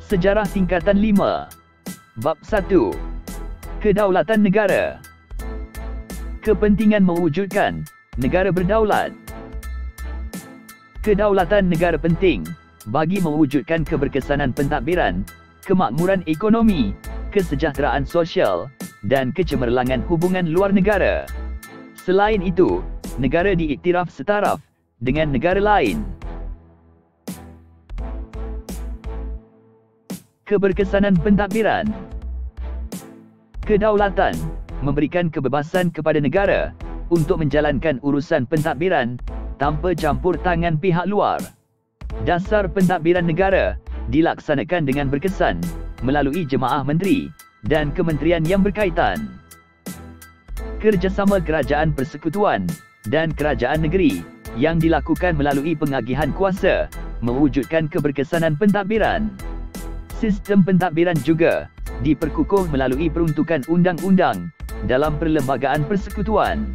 Sejarah tingkatan 5. Bab 1. Kedaulatan negara. Kepentingan mewujudkan negara berdaulat. Kedaulatan negara penting bagi mewujudkan keberkesanan pentadbiran, kemakmuran ekonomi, kesejahteraan sosial, dan kecemerlangan hubungan luar negara. Selain itu, negara diiktiraf setaraf dengan negara lain. Keberkesanan pentadbiran. Kedaulatan memberikan kebebasan kepada negara untuk menjalankan urusan pentadbiran tanpa campur tangan pihak luar. Dasar pentadbiran negara dilaksanakan dengan berkesan melalui jemaah menteri dan kementerian yang berkaitan. Kerjasama kerajaan persekutuan dan kerajaan negeri yang dilakukan melalui pengagihan kuasa mewujudkan keberkesanan pentadbiran. Sistem pentadbiran juga diperkukuh melalui peruntukan undang-undang dalam perlembagaan persekutuan.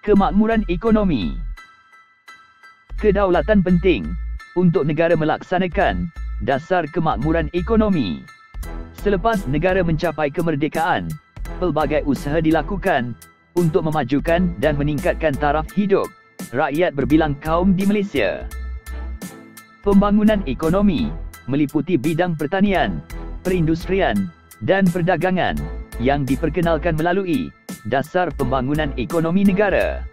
Kemakmuran ekonomi. Kedaulatan penting untuk negara melaksanakan dasar kemakmuran ekonomi. Selepas negara mencapai kemerdekaan, pelbagai usaha dilakukan untuk memajukan dan meningkatkan taraf hidup rakyat berbilang kaum di Malaysia. Pembangunan ekonomi meliputi bidang pertanian, perindustrian, dan perdagangan yang diperkenalkan melalui Dasar Pembangunan Ekonomi Negara.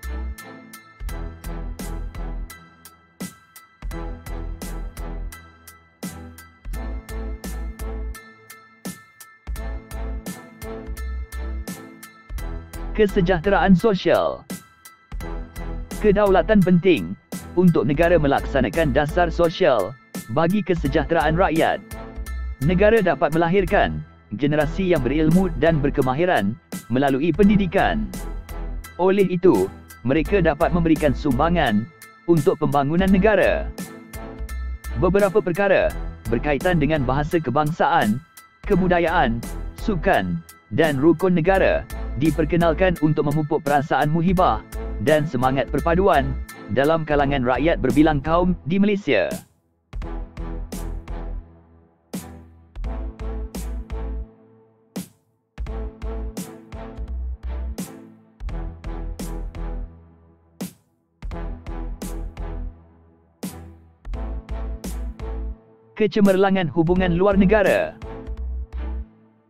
Kesejahteraan sosial. Kedaulatan penting untuk negara melaksanakan dasar sosial bagi kesejahteraan rakyat. Negara dapat melahirkan generasi yang berilmu dan berkemahiran melalui pendidikan. Oleh itu, mereka dapat memberikan sumbangan untuk pembangunan negara. Beberapa perkara berkaitan dengan bahasa kebangsaan, kebudayaan, sukan, dan rukun negara diperkenalkan untuk memupuk perasaan muhibah dan semangat perpaduan dalam kalangan rakyat berbilang kaum di Malaysia. Kecemerlangan hubungan luar negara.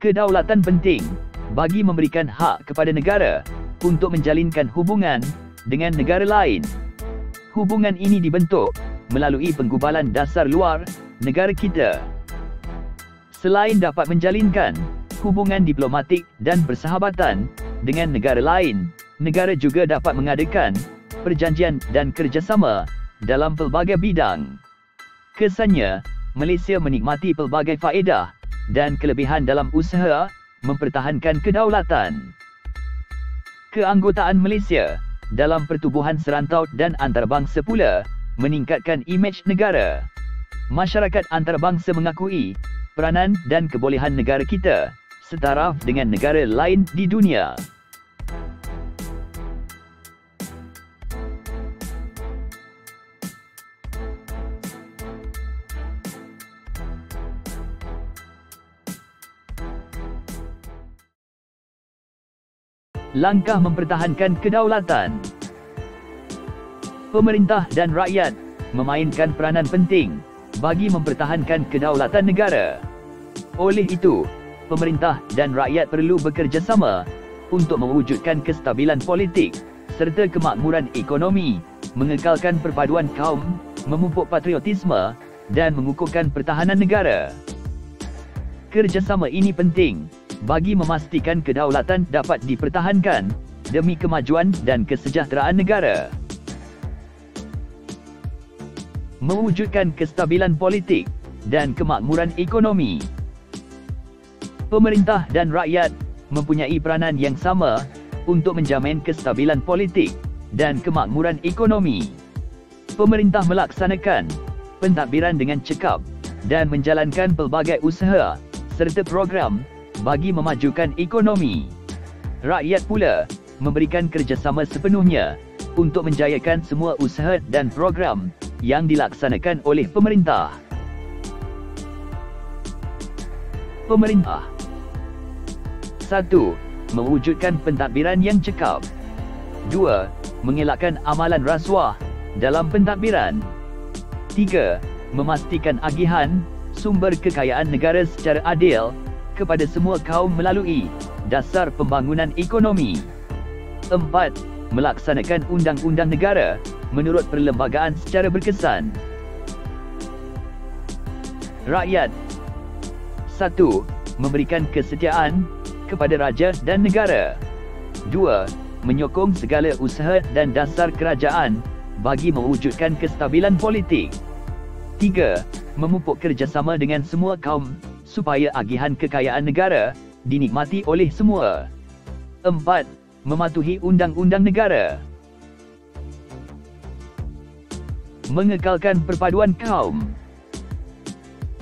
Kedaulatan penting bagi memberikan hak kepada negara untuk menjalinkan hubungan dengan negara lain. Hubungan ini dibentuk melalui penggubalan dasar luar negara kita. Selain dapat menjalinkan hubungan diplomatik dan persahabatan dengan negara lain, negara juga dapat mengadakan perjanjian dan kerjasama dalam pelbagai bidang. Kesannya, Malaysia menikmati pelbagai faedah dan kelebihan dalam usaha mempertahankan kedaulatan. Keanggotaan Malaysia dalam pertubuhan serantau dan antarabangsa pula meningkatkan imej negara. Masyarakat antarabangsa mengakui peranan dan kebolehan negara kita setaraf dengan negara lain di dunia. Langkah mempertahankan kedaulatan. Pemerintah dan rakyat memainkan peranan penting bagi mempertahankan kedaulatan negara. Oleh itu, pemerintah dan rakyat perlu bekerjasama untuk mewujudkan kestabilan politik serta kemakmuran ekonomi, mengekalkan perpaduan kaum, memupuk patriotisme dan mengukuhkan pertahanan negara. Kerjasama ini penting bagi memastikan kedaulatan dapat dipertahankan demi kemajuan dan kesejahteraan negara. Mewujudkan kestabilan politik dan kemakmuran ekonomi. Pemerintah dan rakyat mempunyai peranan yang sama untuk menjamin kestabilan politik dan kemakmuran ekonomi. Pemerintah melaksanakan pentadbiran dengan cekap dan menjalankan pelbagai usaha serta program bagi memajukan ekonomi. Rakyat pula memberikan kerjasama sepenuhnya untuk menjayakan semua usaha dan program yang dilaksanakan oleh pemerintah. Pemerintah 1. Mewujudkan pentadbiran yang cekap. 2. Mengelakkan amalan rasuah dalam pentadbiran. 3. Memastikan agihan sumber kekayaan negara secara adil kepada semua kaum melalui dasar pembangunan ekonomi. 4. Melaksanakan undang-undang negara menurut perlembagaan secara berkesan. Rakyat 1. Memberikan kesetiaan kepada raja dan negara. 2. Menyokong segala usaha dan dasar kerajaan bagi mewujudkan kestabilan politik. 3. Memupuk kerjasama dengan semua kaum supaya agihan kekayaan negara dinikmati oleh semua. 4. Mematuhi undang-undang negara. Mengekalkan perpaduan kaum.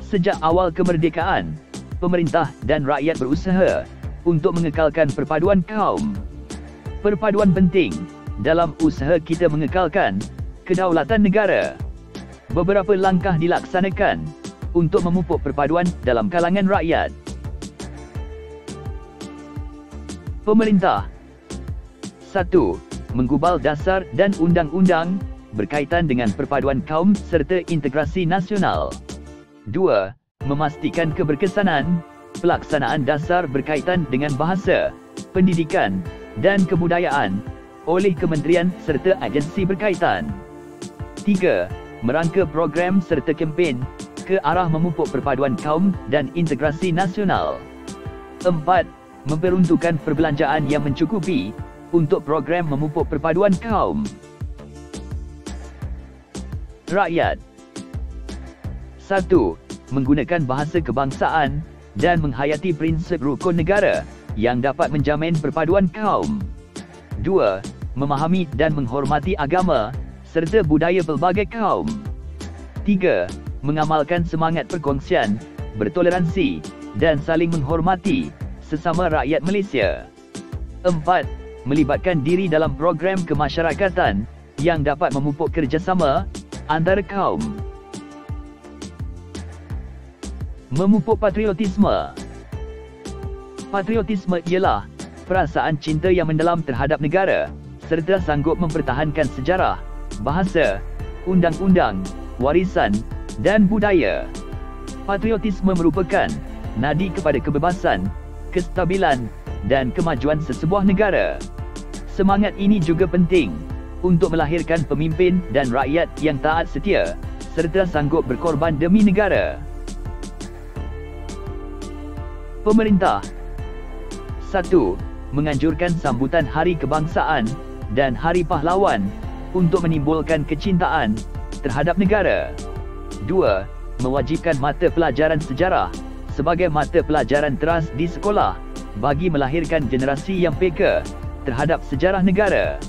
Sejak awal kemerdekaan, pemerintah dan rakyat berusaha untuk mengekalkan perpaduan kaum. Perpaduan penting dalam usaha kita mengekalkan kedaulatan negara. Beberapa langkah dilaksanakan untuk memupuk perpaduan dalam kalangan rakyat. Pemerintah 1. Menggubal dasar dan undang-undang berkaitan dengan perpaduan kaum serta integrasi nasional. 2. Memastikan keberkesanan pelaksanaan dasar berkaitan dengan bahasa, pendidikan dan kebudayaan oleh kementerian serta agensi berkaitan. 3. Merangka program serta kempen ke arah memupuk perpaduan kaum dan integrasi nasional. 4. Memperuntukkan perbelanjaan yang mencukupi untuk program memupuk perpaduan kaum. Rakyat 1. Menggunakan bahasa kebangsaan dan menghayati prinsip rukun negara yang dapat menjamin perpaduan kaum. 2. Memahami dan menghormati agama serta budaya pelbagai kaum. 3. Mengamalkan semangat perkongsian, bertoleransi dan saling menghormati sesama rakyat Malaysia. 4. Melibatkan diri dalam program kemasyarakatan yang dapat memupuk kerjasama antara kaum. Memupuk patriotisme. Patriotisme ialah perasaan cinta yang mendalam terhadap negara serta sanggup mempertahankan sejarah, bahasa, undang-undang, warisan dan budaya. Patriotisme merupakan nadi kepada kebebasan, kestabilan dan kemajuan sesebuah negara. Semangat ini juga penting untuk melahirkan pemimpin dan rakyat yang taat setia serta sanggup berkorban demi negara. Pemerintah 1. Menganjurkan sambutan Hari Kebangsaan dan Hari Pahlawan untuk menimbulkan kecintaan terhadap negara. 2. Mewajibkan mata pelajaran sejarah sebagai mata pelajaran teras di sekolah bagi melahirkan generasi yang peka terhadap sejarah negara.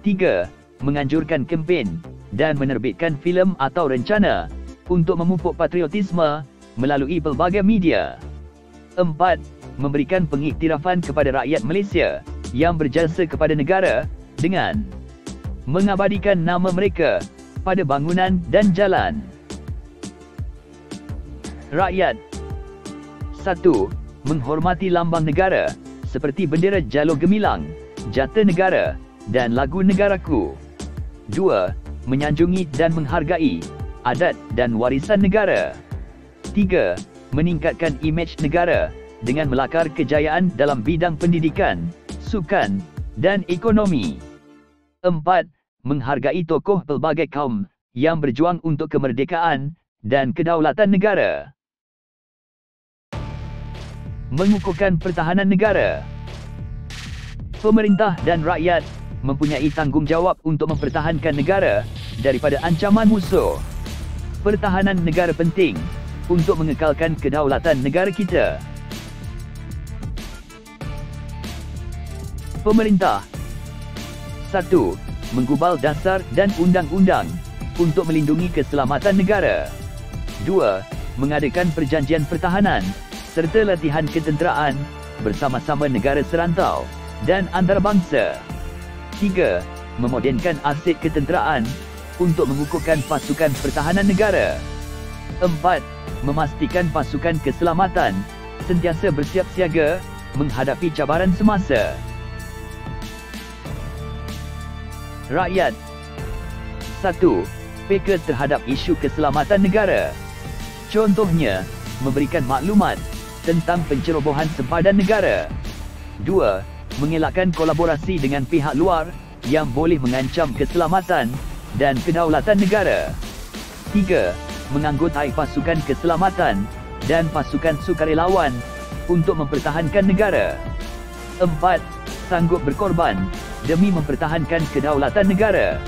3. Menganjurkan kempen dan menerbitkan filem atau rencana untuk memupuk patriotisme melalui pelbagai media. 4. Memberikan pengiktirafan kepada rakyat Malaysia yang berjasa kepada negara dengan mengabadikan nama mereka pada bangunan dan jalan. Rakyat 1. Menghormati lambang negara seperti bendera Jalur Gemilang, Jata Negara dan Lagu Negaraku. 2. Menyanjungi dan menghargai adat dan warisan negara. 3. Meningkatkan imej negara dengan melakar kejayaan dalam bidang pendidikan, sukan dan ekonomi. 4. Menghargai tokoh pelbagai kaum yang berjuang untuk kemerdekaan dan kedaulatan negara. Mengukuhkan pertahanan negara. Pemerintah dan rakyat mempunyai tanggungjawab untuk mempertahankan negara daripada ancaman musuh. Pertahanan negara penting untuk mengekalkan kedaulatan negara kita. Pemerintah 1. Menggubal dasar dan undang-undang untuk melindungi keselamatan negara. 2. mengadakan perjanjian pertahanan serta latihan ketenteraan bersama-sama negara serantau dan antarabangsa. 3. Memodenkan aset ketenteraan untuk mengukuhkan pasukan pertahanan negara. 4. Memastikan pasukan keselamatan sentiasa bersiap siaga menghadapi cabaran semasa. Rakyat. 1. Peka terhadap isu keselamatan negara. Contohnya, memberikan maklumat tentang pencerobohan sempadan negara. 2. Mengelakkan kolaborasi dengan pihak luar yang boleh mengancam keselamatan dan kedaulatan negara. 3. Menganggotai pasukan keselamatan dan pasukan sukarelawan untuk mempertahankan negara. 4. Sanggup berkorban demi mempertahankan kedaulatan negara.